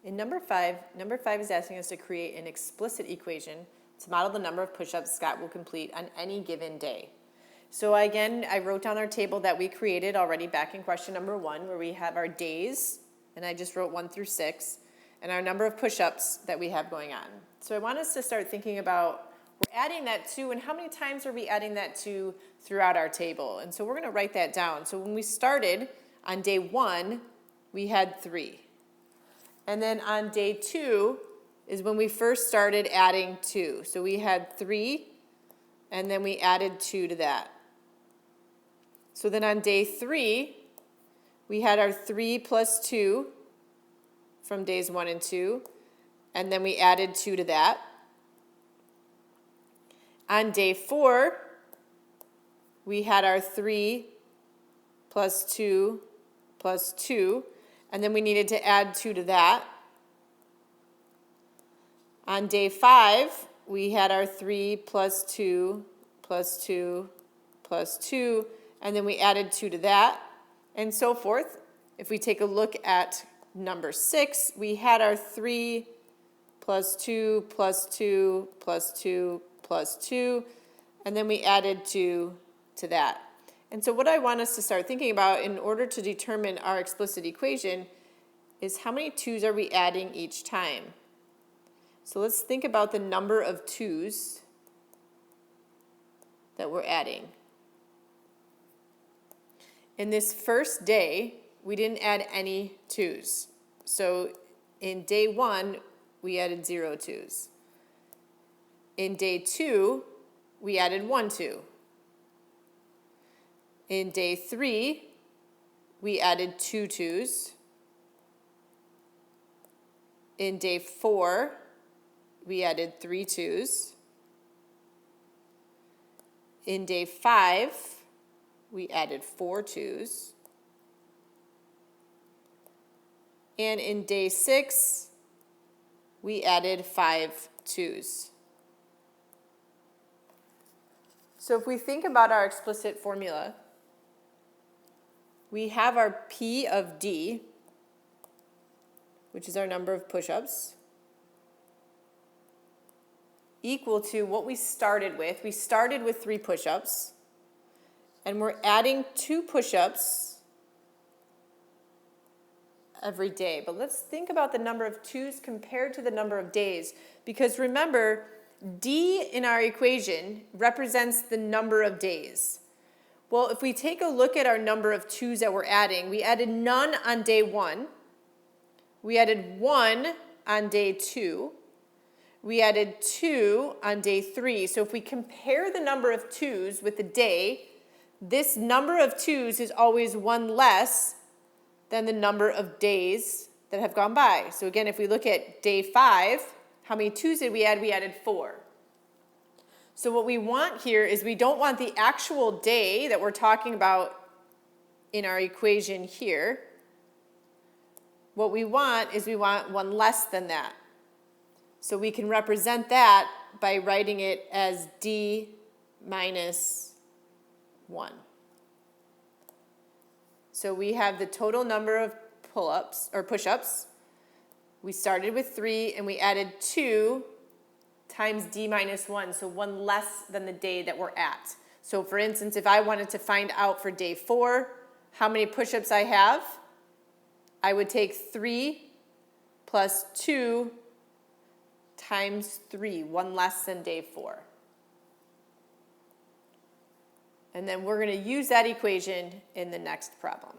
In number five is asking us to create an explicit equation to model the number of push-ups Scott will complete on any given day. So again, I wrote down our table that we created already back in question number 1, where we have our days, and I just wrote 1 through 6, and our number of push-ups that we have going on. So I want us to start thinking about, we're adding that to, and how many times are we adding that to throughout our table? And so we're going to write that down. So when we started on day 1, we had 3. And then on day 2 is when we first started adding 2. So we had 3, and then we added 2 to that. So then on day 3, we had our 3 plus 2 from days 1 and 2, and then we added 2 to that. On day 4, we had our 3 plus 2 plus 2, and then we needed to add 2 to that. On day 5, we had our 3 plus 2 plus 2 plus 2, and then we added 2 to that, and so forth. If we take a look at number 6, we had our 3 plus 2 plus 2 plus 2 plus 2, and then we added 2 to that. And so what I want us to start thinking about in order to determine our explicit equation is how many 2's are we adding each time? So let's think about the number of 2's that we're adding. In this first day, we didn't add any 2's. So in day 1, we added 0 2's. In day 2, we added 1 2. In day 3, we added 2 2's. In day 4, we added 3 2's. In day 5, we added 4 2's. And in day 6, we added 5 2's. So if we think about our explicit formula, we have our P of D, which is our number of push-ups, equal to what we started with. We started with 3 push-ups, and we're adding 2 push-ups every day. But let's think about the number of 2's compared to the number of days, because remember, D in our equation represents the number of days. Well, if we take a look at our number of 2's that we're adding, we added none on day 1. We added 1 on day 2. We added 2 on day 3. So if we compare the number of 2's with the day, this number of 2's is always 1 less than the number of days that have gone by. So again, if we look at day 5, how many 2's did we add? We added 4. So what we want here is we don't want the actual day that we're talking about in our equation here. What we want is we want 1 less than that. So we can represent that by writing it as D minus 1. So we have the total number of pull-ups or push-ups. We started with 3 and we added 2 times D minus 1, so 1 less than the day that we're at. So for instance, if I wanted to find out for day 4 how many push-ups I have, I would take 3 plus 2 times 3, 1 less than day 4. And then we're going to use that equation in the next problem.